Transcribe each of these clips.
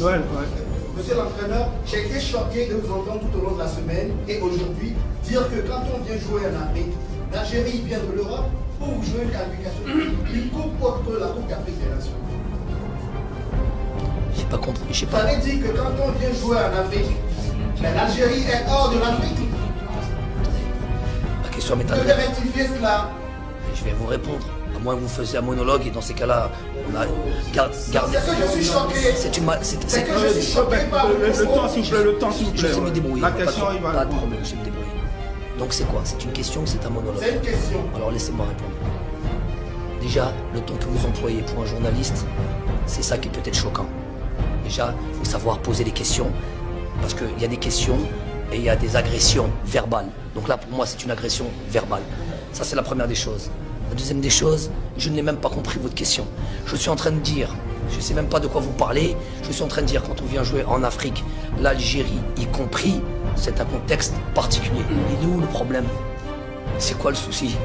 Noël, ouais. Monsieur l'entraîneur, j'ai été choqué de vous entendre tout au long de la semaine et aujourd'hui dire que quand on vient jouer en Afrique, l'Algérie vient de l'Europe pour jouer une qualification, une coupe contre la Coupe d'Afrique des Nations. J'ai pas compris, je sais pas. Ça veut dire que quand on vient jouer en Afrique, l'Algérie est hors de l'Afrique. La question m'est Vous devez rectifier cela. Je vais vous répondre. À moins que vous faisiez un monologue et dans ces cas-là, on a gardé. C'est que je suis choqué. C'est que je suis choqué par le temps, s'il vous plaît, le temps, s'il vous Je plaît. sais me débrouiller. La question, il va pas de problème, je vais me débrouiller. Donc c'est quoi? C'est une question ou c'est un monologue? C'est une question. Alors laissez-moi répondre. Déjà, le temps que vous employez pour un journaliste, c'est ça qui est peut-être choquant. Déjà, il faut savoir poser des questions, parce qu'il y a des questions et il y a des agressions verbales. Donc là, pour moi, c'est une agression verbale. Ça, c'est la première des choses. La deuxième des choses, je n'ai même pas compris votre question. Je suis en train de dire, je ne sais même pas de quoi vous parlez, je suis en train de dire, quand on vient jouer en Afrique, l'Algérie y compris, c'est un contexte particulier. Il est où le problème? C'est quoi le souci?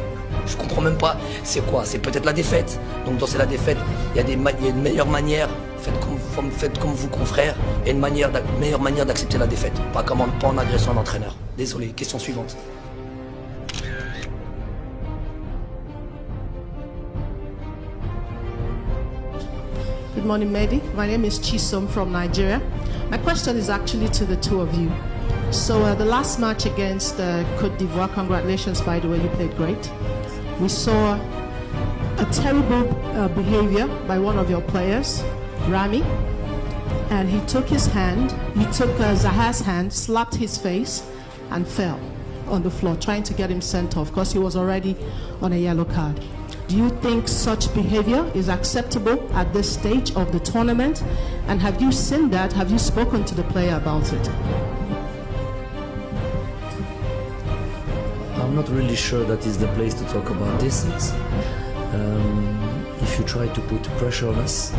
Je comprends même pas. C'est quoi? C'est peut-être la défaite. Donc dans la défaite, il y a une meilleure manière. Faites comme vous, confrères. Et une meilleure manière d'accepter la défaite. Pas en agressant un entraîneur. Désolé. Question suivante. Good morning, Mehdi. My name is Chisom from Nigeria. My question is actually to the two of you. So the last match against Côte d'Ivoire, congratulations, by the way, you played great. We saw a terrible behavior by one of your players, Rami, and he took his hand, he took Zaha's hand, slapped his face, and fell on the floor, trying to get him sent off because he was already on a yellow card. Do you think such behavior is acceptable at this stage of the tournament? And have you seen that? Have you spoken to the player about it? I'm not really sure that is the place to talk about this. If you try to put pressure on us,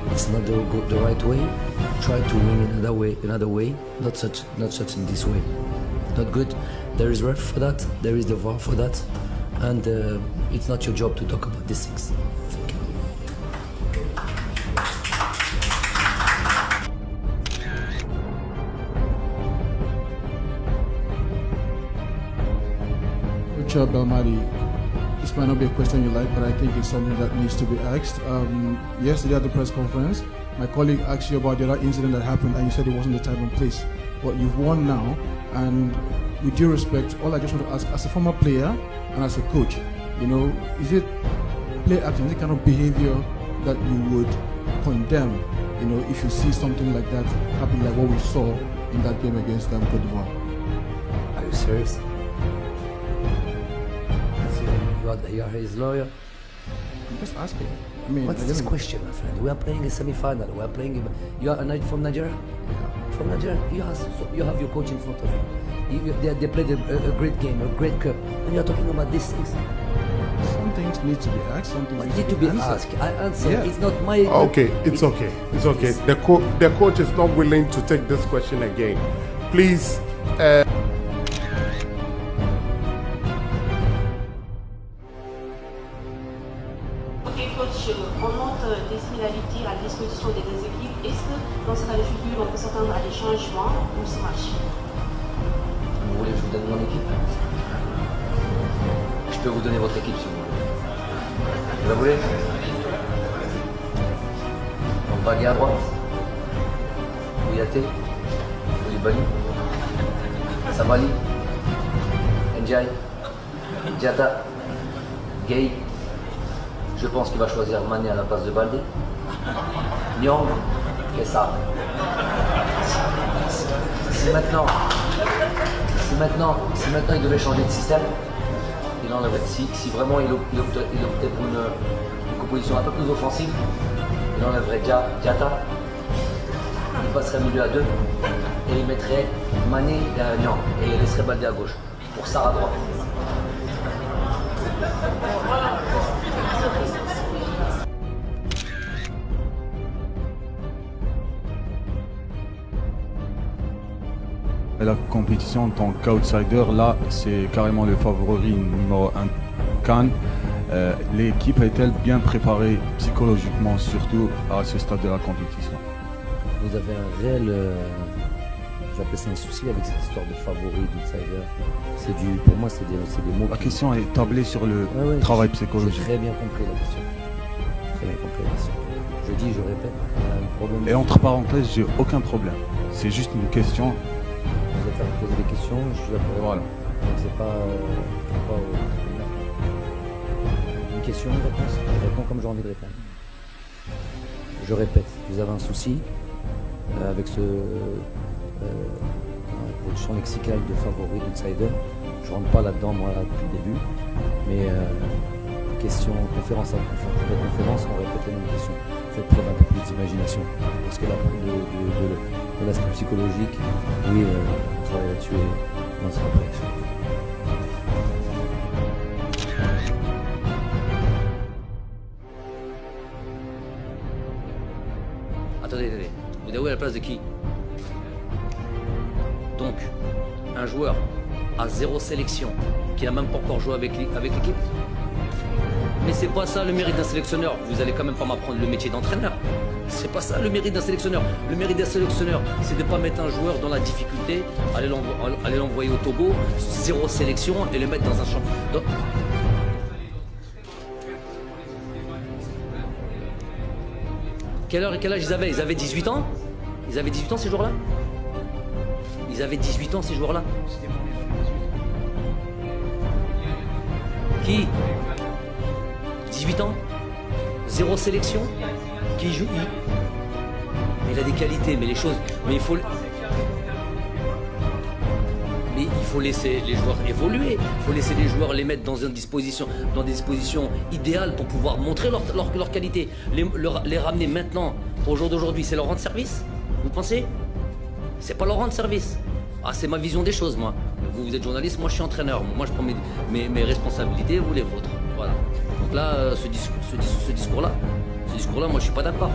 it's not the right way. Try to win another way, not such in this way. Not good. There is ref for that. There is the VAR for that, and it's not your job to talk about these things. Thank you. Richard Belmadi, this might not be a question you like, but I think it's something that needs to be asked. Yesterday at the press conference, my colleague asked you about the other incident that happened, and you said it wasn't the time and place. But you've won now, and with due respect, all I just want to ask, as a former player and as a coach, is it play action, is it kind of behavior that you would condemn, if you see something like that happen, like what we saw in that game against Côte d'Ivoire? Are you serious? You are his lawyer. I'm just asking. What's this question, my friend? We are playing a semi-final. We are playing. You are from Nigeria? From Nigeria? You have your coach in front of you. They played a great game, a great cup, and you are talking about these things. Some things need to be asked. Some things need to be asked. I answer. Yeah. It's not my. Okay, it's okay. It's okay. The coach is not willing to take this question again. Please. Coach, on note des similarités à la disposition des deux équipes. Est-ce que dans ce cas de figure, on peut s'attendre à des changements pour ce match? Vous voulez que je vous donne mon équipe? Je peux vous donner votre équipe si vous voulez. Vous la voulez? Donc Bagui à droite, Kouyaté, Koulibaly, Sabali, Ndiaye, Diatta, Gueye. Je pense qu'il va choisir Mané à la place de Baldé. Nyong et ça. Si maintenant il devait changer de système, il enlèverait. Si vraiment il optait pour une composition un peu plus offensive, il enlèverait Diatta, il passerait milieu à 2 et il mettrait Mané derrière Nyong et il laisserait Baldé à gauche pour Sarr à droite. La compétition en tant qu'outsider, là, c'est carrément le favori numéro 1 Cannes. L'équipe est-elle bien préparée psychologiquement, surtout à ce stade de la compétition? vous avez un réel, j'appelle ça un souci avec cette histoire de favori, d'outsider. Pour moi, c'est des mots. La question est tablée sur le Ouais, travail j'ai psychologique. très bien compris la question. Très bien compris la question. Je dis, je répète, il y a un problème. Et entre parenthèses, j'ai aucun problème. C'est juste une question. Vous êtes là pour poser des questions, je suis là pour répondre. Voilà. Donc c'est pas une question, une réponse. Je réponds comme j'ai envie de répondre. Je répète, vous avez un souci avec votre champ lexical de favori, d'outsider. Je rentre pas là-dedans, moi, là, depuis le début. Mais question, conférence après conférence, on répète les mêmes questions. Faites preuve un peu plus d'imagination. Parce que là, de l'aspect psychologique, oui, on travaille là-dessus et on sera prêt. Attendez. Vous déroulez à la place de qui? Donc, un joueur à 0 sélection, qui n'a même pas encore joué avec l'équipe. Mais c'est pas ça le mérite d'un sélectionneur. Vous allez quand même pas m'apprendre le métier d'entraîneur. C'est pas ça le mérite d'un sélectionneur. Le mérite d'un sélectionneur, c'est de ne pas mettre un joueur dans la difficulté, aller l'envoyer au Togo, 0 sélection et le mettre dans un champ. Donc, quel âge ils avaient? Ils avaient 18 ans? Ils avaient 18 ans ces joueurs-là? Ils avaient 18 ans ces joueurs-là? Qui? 18 ans? 0 sélection? Qui joue? Mais il a des qualités, mais les choses... Mais il faut laisser les joueurs évoluer. Il faut laisser les joueurs les mettre dans des dispositions idéales pour pouvoir montrer leur qualité. Les ramener maintenant, au jour d'aujourd'hui, c'est leur rendre service? Vous pensez? C'est pas leur rendre service. Ah, c'est ma vision des choses, moi. Vous êtes journaliste, moi je suis entraîneur. Moi je prends mes responsabilités, vous les vôtres. Voilà. Donc là, ce discours-là, moi je suis pas d'accord.